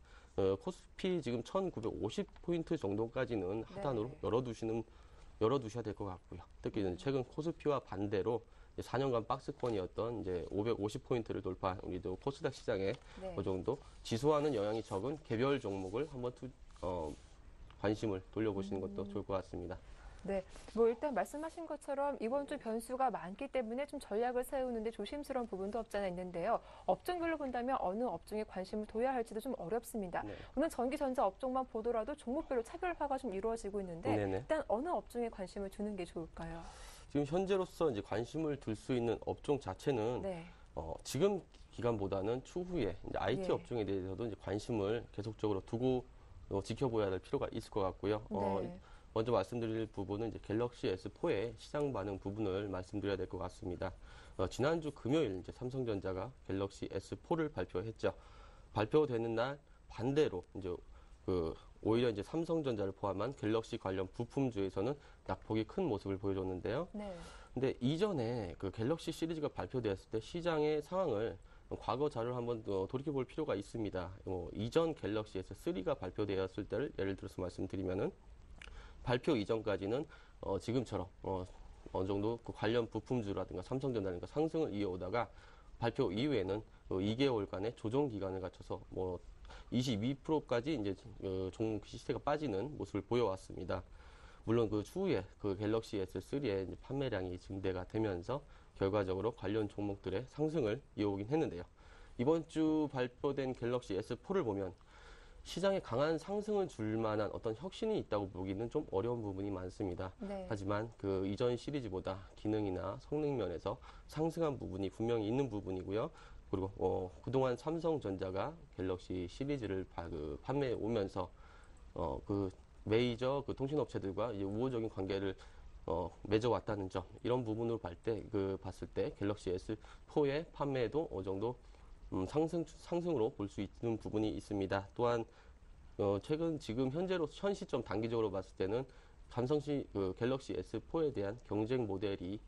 코스피 지금 1950포인트 정도까지는 하단으로 열어두셔야 될 것 같고요. 특히 최근 코스피와 반대로 4년간 박스권이었던 이제 550포인트를 돌파한 우리도 코스닥 시장에 그 정도 지수와는 영향이 적은 개별 종목을 한번 관심을 돌려보시는 것도 좋을 것 같습니다. 네, 뭐 일단 말씀하신 것처럼 이번 주 변수가 많기 때문에 좀 전략을 세우는데 조심스러운 부분도 없지 않아 있는데요. 업종별로 본다면 어느 업종에 관심을 둬야 할지도 좀 어렵습니다. 네. 오늘 전기전자 업종만 보더라도 종목별로 차별화가 좀 이루어지고 있는데 네네. 일단 어느 업종에 관심을 두는 게 좋을까요? 지금 현재로서 이제 관심을 둘 수 있는 업종 자체는 네. 지금 기간보다는 추후에 이제 IT 예. 업종에 대해서도 이제 관심을 계속적으로 두고 지켜봐야 될 필요가 있을 것 같고요. 네. 먼저 말씀드릴 부분은 이제 갤럭시 S4의 시장 반응 부분을 말씀드려야 될 것 같습니다. 지난주 금요일 이제 삼성전자가 갤럭시 S4를 발표했죠. 발표되는 날 반대로 이제 오히려 이제 삼성전자를 포함한 갤럭시 관련 부품주에서는 낙폭이 큰 모습을 보여줬는데요. 네. 근데 이전에 그 갤럭시 시리즈가 발표되었을 때 시장의 상황을 과거 자료를 한번 돌이켜 볼 필요가 있습니다. 이전 갤럭시 S3가 발표되었을 때를 예를 들어서 말씀드리면은 발표 이전까지는 지금처럼 어느 정도 그 관련 부품주라든가 삼성전자라든가 상승을 이어오다가 발표 이후에는 2개월간의 조정 기간을 갖춰서 22%까지 이제 종목 시세가 빠지는 모습을 보여왔습니다. 물론 그 추후에 그 갤럭시 S3의 이제 판매량이 증대가 되면서 결과적으로 관련 종목들의 상승을 이어오긴 했는데요. 이번 주 발표된 갤럭시 S4를 보면 시장에 강한 상승을 줄 만한 어떤 혁신이 있다고 보기는 좀 어려운 부분이 많습니다. 네. 하지만 그 이전 시리즈보다 기능이나 성능 면에서 상승한 부분이 분명히 있는 부분이고요. 그리고 그동안 삼성전자가 갤럭시 시리즈를 판매해 오면서 그 메이저 그 통신업체들과 이제 우호적인 관계를 맺어왔다는 점, 이런 부분으로 봤을 때 갤럭시 S4의 판매도 어느 정도 상승으로 볼 수 있는 부분이 있습니다. 또한 지금 현 시점 단기적으로 봤을 때는 갤럭시 S4에 대한 경쟁 모델이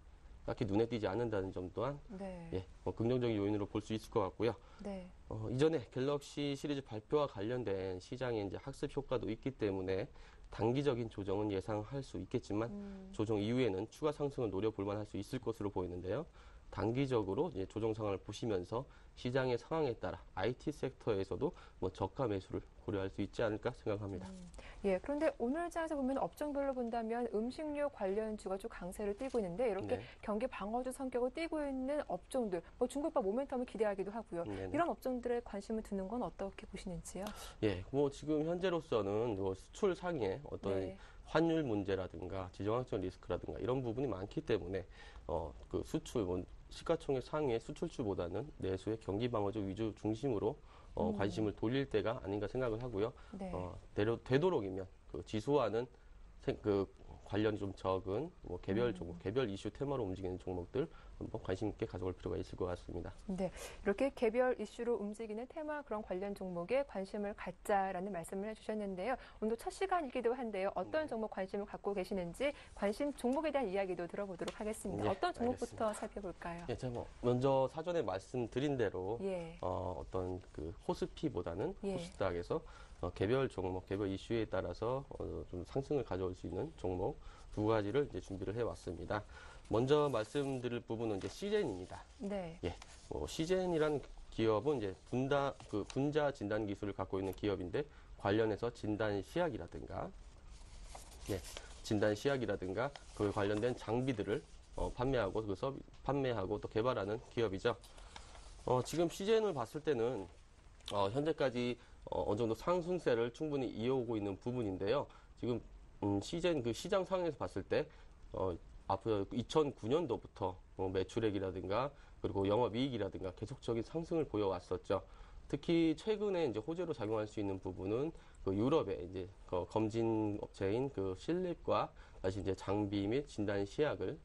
딱히 눈에 띄지 않는다는 점 또한 네. 긍정적인 요인으로 볼 수 있을 것 같고요. 네. 이전에 갤럭시 시리즈 발표와 관련된 시장의 이제 학습 효과도 있기 때문에 단기적인 조정은 예상할 수 있겠지만 조정 이후에는 추가 상승을 노려볼 만할 수 있을 것으로 보이는데요. 단기적으로 이제 조정 상황을 보시면서 시장의 상황에 따라 IT 섹터에서도 저가 매수를 고려할 수 있지 않을까 생각합니다. 예, 그런데 오늘 장에서 보면 업종별로 본다면 음식료 관련주가 좀 강세를 띠고 있는데 이렇게 네. 경기 방어주 성격을 띠고 있는 업종들, 중국발 모멘텀을 기대하기도 하고요. 네네. 이런 업종들에 관심을 두는 건 어떻게 보시는지요? 예, 지금 현재로서는 수출 상의 어떤 네. 환율 문제라든가 지정학적 리스크라든가 이런 부분이 많기 때문에 그 수출 시가총액 상위의 수출주보다는 내수의 경기 방어주 위주 중심으로 관심을 돌릴 때가 아닌가 생각을 하고요. 네. 되도록이면 그 지수와는 관련이 좀 적은 개별 종목, 개별 이슈 테마로 움직이는 종목들 한번 관심 있게 가져볼 필요가 있을 것 같습니다. 네, 이렇게 개별 이슈로 움직이는 테마 그런 관련 종목에 관심을 갖자라는 말씀을 해주셨는데요. 오늘 첫 시간이기도 한데요. 어떤 종목 관심을 갖고 계시는지 관심 종목에 대한 이야기도 들어보도록 하겠습니다. 네, 어떤 종목부터 알겠습니다. 살펴볼까요? 예, 제가 먼저 사전에 말씀드린 대로 예. 어떤 그 코스피보다는 예. 코스닥에서 개별 종목, 개별 이슈에 따라서 좀 상승을 가져올 수 있는 종목 두 가지를 이제 준비를 해왔습니다. 먼저 말씀드릴 부분은 이제 시젠입니다. 네. 예, 시젠이라는 기업은 이제 분자 진단 기술을 갖고 있는 기업인데 관련해서 진단 시약이라든가 그 관련된 장비들을 판매하고 또 개발하는 기업이죠. 지금 시젠을 봤을 때는 현재까지 어느 정도 상승세를 충분히 이어오고 있는 부분인데요. 지금 시젠 그 시장 상황에서 봤을 때 앞으로 2009년도부터 매출액이라든가 그리고 영업이익이라든가 계속적인 상승을 보여왔었죠. 특히 최근에 이제 호재로 작용할 수 있는 부분은 그 유럽의 이제 검진 업체인 그 실립과 다시 이제 장비 및 진단 시약을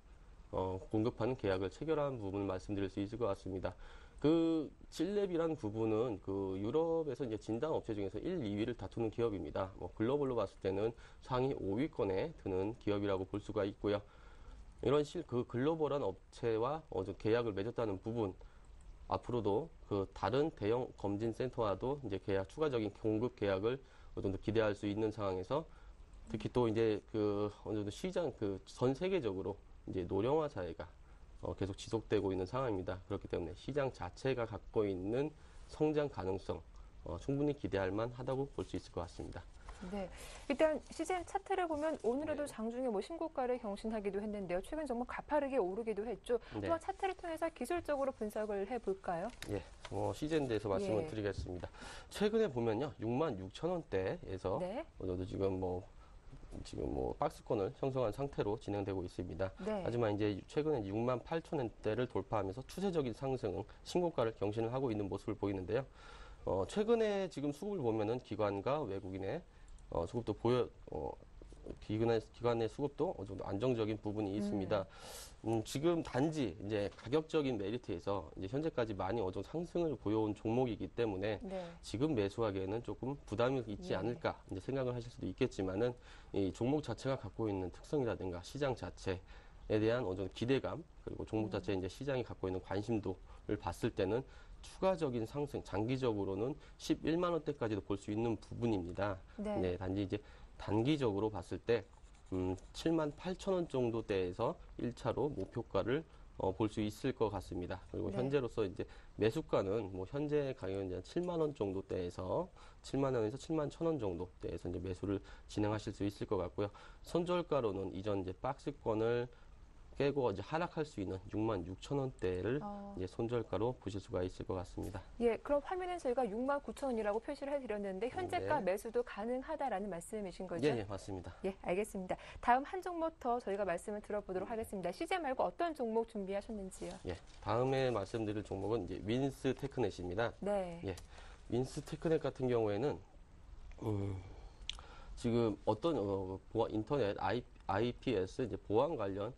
공급하는 계약을 체결한 부분을 말씀드릴 수 있을 것 같습니다. 그 실랩이라는 부분은 그 유럽에서 이제 진단 업체 중에서 1, 2위를 다투는 기업입니다. 글로벌로 봤을 때는 상위 5위권에 드는 기업이라고 볼 수가 있고요. 이런 그 글로벌한 업체와 계약을 맺었다는 부분, 앞으로도 그 다른 대형 검진 센터와도 이제 추가적인 공급 계약을 어느 정도 기대할 수 있는 상황에서 특히 또 이제 어느 정도 시장 전 세계적으로 이제 노령화 사회가 계속 지속되고 있는 상황입니다. 그렇기 때문에 시장 자체가 갖고 있는 성장 가능성 충분히 기대할 만하다고 볼 수 있을 것 같습니다. 네, 일단 시젠 차트를 보면 오늘에도 네. 장중에 신고가를 경신하기도 했는데요. 최근 정말 가파르게 오르기도 했죠. 네. 또한 차트를 통해서 기술적으로 분석을 해볼까요? 예, 시젠에 대해서 말씀을 예. 드리겠습니다. 최근에 보면요, 66,000원대에서 네. 저도 지금 박스권을 형성한 상태로 진행되고 있습니다. 네. 하지만 이제 최근에 68,000원대를 돌파하면서 추세적인 상승, 신고가를 경신을 하고 있는 모습을 보이는데요. 최근에 지금 수급을 보면은 기관과 외국인의 수급도 기관의 수급도 어느 정도 안정적인 부분이 있습니다. 지금 단지 이제 가격적인 메리트에서 이제 현재까지 많이 어느 정도 상승을 보여온 종목이기 때문에 네. 지금 매수하기에는 조금 부담이 있지 예. 않을까 이제 생각을 하실 수도 있겠지만은 이 종목 자체가 갖고 있는 특성이라든가 시장 자체에 대한 어느 정도 기대감 그리고 종목 자체 이제 시장이 갖고 있는 관심도를 봤을 때는 추가적인 상승, 장기적으로는 11만 원대까지도 볼 수 있는 부분입니다. 네. 단지 이제 단기적으로 봤을 때 7만 8천 원 정도대에서 1차로 목표가를 볼 수 있을 것 같습니다. 그리고 네. 현재로서 이제 매수가는 현재 가격은 이제 7만 원 정도대에서 7만 원에서 7만 1천 원 정도대에서 이제 매수를 진행하실 수 있을 것 같고요. 손절가로는 이전 이제 박스권을 깨고 이제 하락할 수 있는 66,000원대를 이제 손절가로 보실 수가 있을 것 같습니다. 예, 그럼 화면에 저희가 69,000원이라고 표시를 해드렸는데 현재가 네. 매수도 가능하다라는 말씀이신 거죠? 예, 맞습니다. 예, 알겠습니다. 다음 한 종목 더 저희가 말씀을 들어보도록 하겠습니다. CJ 말고 어떤 종목 준비하셨는지요? 예, 다음에 말씀드릴 종목은 이제 윈스 테크넷입니다. 네. 예, 윈스 테크넷 같은 경우에는 지금 어떤 인터넷 IPS 이제 보안 관련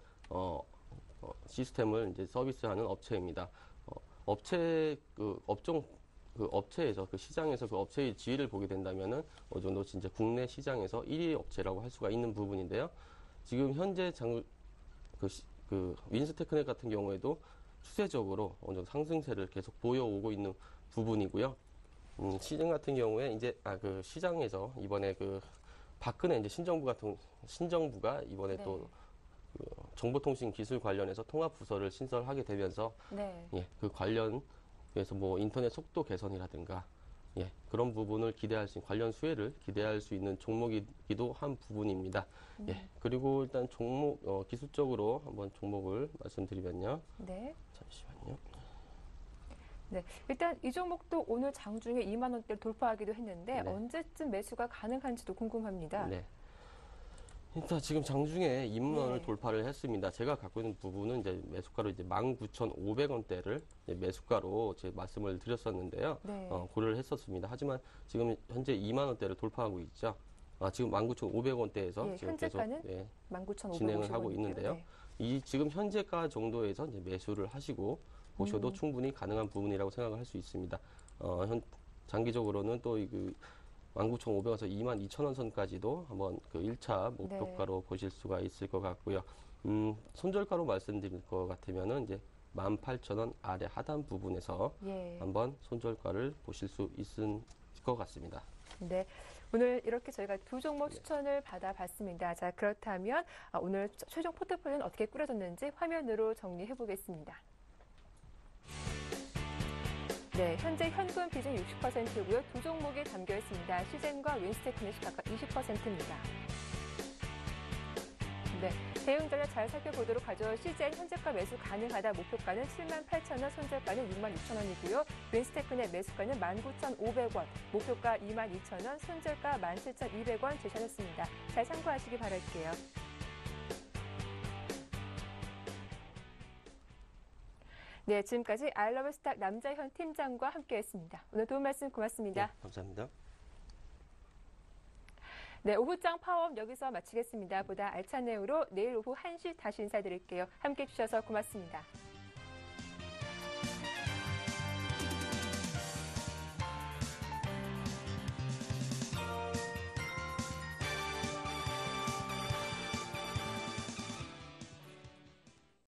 시스템을 이제 서비스하는 업체입니다. 업체에서 그 시장에서 그 업체의 지위를 보게 된다면은 어느 정도 진짜 국내 시장에서 1위 업체라고 할 수가 있는 부분인데요. 지금 현재 윈스 테크넷 같은 경우에도 추세적으로 어느 정도 상승세를 계속 보여오고 있는 부분이고요. 시장 같은 경우에 이제 그 시장에서 이번에 그 박근혜 이제 신정부가 이번에 네. 또 그 정보통신 기술 관련해서 통합부서를 신설하게 되면서 네. 예, 그 관련해서 뭐 인터넷 속도 개선이라든가 예, 그런 부분을 기대할 수 있는 관련 수혜를 기대할 수 있는 종목이기도 한 부분입니다. 예, 그리고 일단 종목 기술적으로 한번 종목을 말씀드리면요. 네. 잠시만요. 네. 일단 이 종목도 오늘 장중에 2만 원대를 돌파하기도 했는데 네. 언제쯤 매수가 가능한지도 궁금합니다. 네. 일단 지금 장중에 2만 원을 네. 돌파를 했습니다. 제가 갖고 있는 부분은 이제 매수가로 이제 19,500원대를 매수가로 제 말씀을 드렸었는데요. 네. 고려를 했었습니다. 하지만 지금 현재 2만 원대를 돌파하고 있죠. 지금 19,500원대에서 예, 지금 계속 현재가는 19,550원 진행을 하고 있는데요. 네. 이 지금 현재가 정도에서 이제 매수를 하시고 보셔도 충분히 가능한 부분이라고 생각을 할 수 있습니다. 장기적으로는 또 그 19,500원에서 22,000원 선까지도 한번 그 1차 목표가로 보실 수가 있을 것 같고요. 손절가로 말씀드릴 것 같으면은 이제 18,000원 아래 하단 부분에서 예. 한번 손절가를 보실 수 있을 것 같습니다. 네. 오늘 이렇게 저희가 두 종목 추천을 받아봤습니다. 자, 그렇다면 오늘 최종 포트폴리오는 어떻게 꾸려졌는지 화면으로 정리해 보겠습니다. 네, 현재 현금 비중 60%고요. 두 종목이 담겨 있습니다. 시젠과 윈스테크넷이 각각 20%입니다. 네, 대응 전략 잘 살펴보도록 하죠. 시젠 현재가 매수 가능하다. 목표가는 78,000원, 손절가는 66,000원이고요. 윈스테크넷 매수가는 19,500원, 목표가 22,000원, 손절가 17,200원 제시하셨습니다. 잘 참고하시기 바랄게요. 네, 지금까지 아이러브스탁 남자현 팀장과 함께했습니다. 오늘 도움 말씀 고맙습니다. 네, 감사합니다. 네, 오후장 파워업 여기서 마치겠습니다. 보다 알찬 내용으로 내일 오후 1시 다시 인사드릴게요. 함께해 주셔서 고맙습니다.